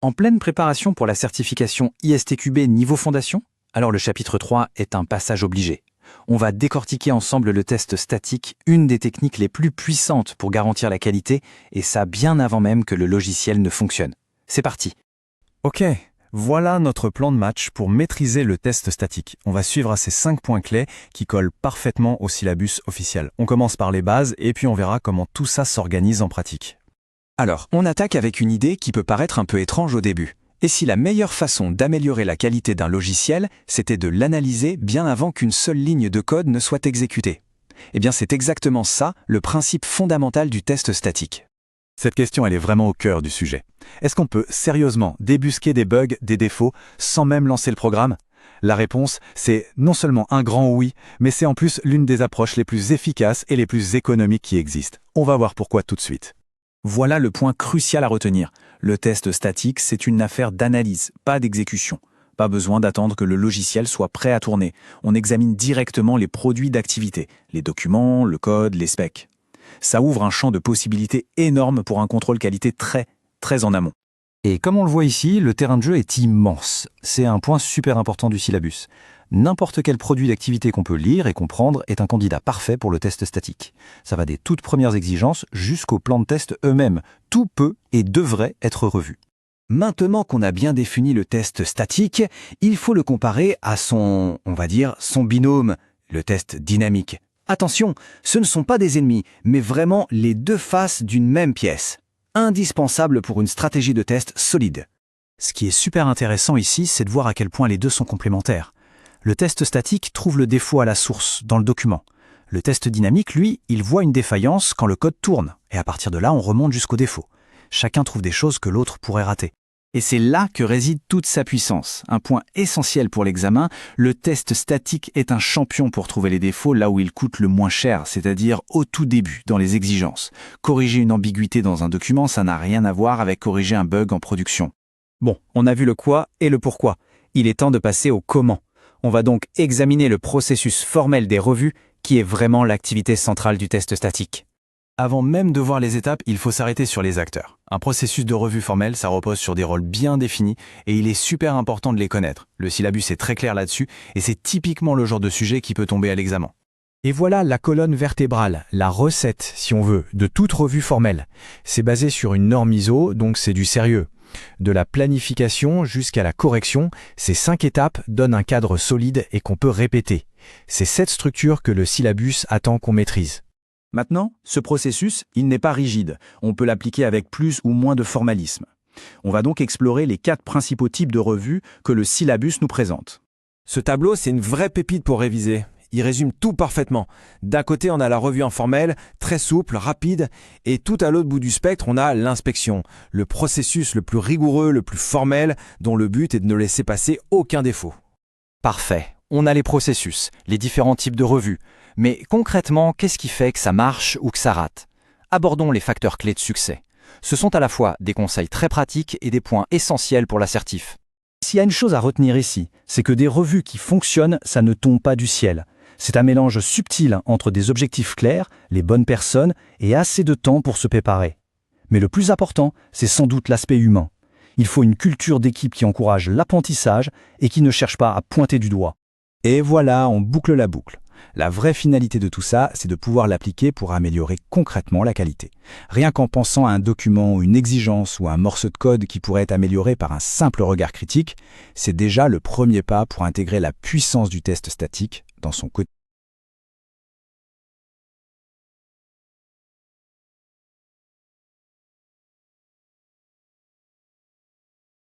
En pleine préparation pour la certification ISTQB niveau fondation, alors le chapitre 3 est un passage obligé. On va décortiquer ensemble le test statique, une des techniques les plus puissantes pour garantir la qualité, et ça bien avant même que le logiciel ne fonctionne. C'est parti. Ok, voilà notre plan de match pour maîtriser le test statique. On va suivre ces 5 points clés qui collent parfaitement au syllabus officiel. On commence par les bases et puis on verra comment tout ça s'organise en pratique. Alors, on attaque avec une idée qui peut paraître un peu étrange au début. Et si la meilleure façon d'améliorer la qualité d'un logiciel, c'était de l'analyser bien avant qu'une seule ligne de code ne soit exécutée? Eh bien, c'est exactement ça, le principe fondamental du test statique. Cette question, elle est vraiment au cœur du sujet. Est-ce qu'on peut sérieusement débusquer des bugs, des défauts, sans même lancer le programme? La réponse, c'est non seulement un grand oui, mais c'est en plus l'une des approches les plus efficaces et les plus économiques qui existent. On va voir pourquoi tout de suite. Voilà le point crucial à retenir. Le test statique, c'est une affaire d'analyse, pas d'exécution. Pas besoin d'attendre que le logiciel soit prêt à tourner. On examine directement les produits d'activité, les documents, le code, les specs. Ça ouvre un champ de possibilités énorme pour un contrôle qualité très en amont. Et comme on le voit ici, le terrain de jeu est immense. C'est un point super important du syllabus. N'importe quel produit d'activité qu'on peut lire et comprendre est un candidat parfait pour le test statique. Ça va des toutes premières exigences jusqu'aux plans de test eux-mêmes. Tout peut et devrait être revu. Maintenant qu'on a bien défini le test statique, il faut le comparer à son binôme, le test dynamique. Attention, ce ne sont pas des ennemis, mais vraiment les deux faces d'une même pièce. Indispensable pour une stratégie de test solide. Ce qui est super intéressant ici, c'est de voir à quel point les deux sont complémentaires. Le test statique trouve le défaut à la source, dans le document. Le test dynamique, lui, il voit une défaillance quand le code tourne, et à partir de là, on remonte jusqu'au défaut. Chacun trouve des choses que l'autre pourrait rater. Et c'est là que réside toute sa puissance. Un point essentiel pour l'examen, le test statique est un champion pour trouver les défauts là où il coûte le moins cher, c'est-à-dire au tout début, dans les exigences. Corriger une ambiguïté dans un document, ça n'a rien à voir avec corriger un bug en production. Bon, on a vu le quoi et le pourquoi. Il est temps de passer au comment. On va donc examiner le processus formel des revues, qui est vraiment l'activité centrale du test statique. Avant même de voir les étapes, il faut s'arrêter sur les acteurs. Un processus de revue formelle, ça repose sur des rôles bien définis et il est super important de les connaître. Le syllabus est très clair là-dessus et c'est typiquement le genre de sujet qui peut tomber à l'examen. Et voilà la colonne vertébrale, la recette, si on veut, de toute revue formelle. C'est basé sur une norme ISO, donc c'est du sérieux. De la planification jusqu'à la correction, ces 5 étapes donnent un cadre solide et qu'on peut répéter. C'est cette structure que le syllabus attend qu'on maîtrise. Maintenant, ce processus, il n'est pas rigide. On peut l'appliquer avec plus ou moins de formalisme. On va donc explorer les 4 principaux types de revues que le syllabus nous présente. Ce tableau, c'est une vraie pépite pour réviser. Il résume tout parfaitement. D'un côté, on a la revue informelle, très souple, rapide, et tout à l'autre bout du spectre, on a l'inspection, le processus le plus rigoureux, le plus formel, dont le but est de ne laisser passer aucun défaut. Parfait. On a les processus, les différents types de revues. Mais concrètement, qu'est-ce qui fait que ça marche ou que ça rate? Abordons les facteurs clés de succès. Ce sont à la fois des conseils très pratiques et des points essentiels pour l'assertif. S'il y a une chose à retenir ici, c'est que des revues qui fonctionnent, ça ne tombe pas du ciel. C'est un mélange subtil entre des objectifs clairs, les bonnes personnes et assez de temps pour se préparer. Mais le plus important, c'est sans doute l'aspect humain. Il faut une culture d'équipe qui encourage l'apprentissage et qui ne cherche pas à pointer du doigt. Et voilà, on boucle la boucle. La vraie finalité de tout ça, c'est de pouvoir l'appliquer pour améliorer concrètement la qualité. Rien qu'en pensant à un document ou une exigence ou un morceau de code qui pourrait être amélioré par un simple regard critique, c'est déjà le premier pas pour intégrer la puissance du test statique dans son quotidien.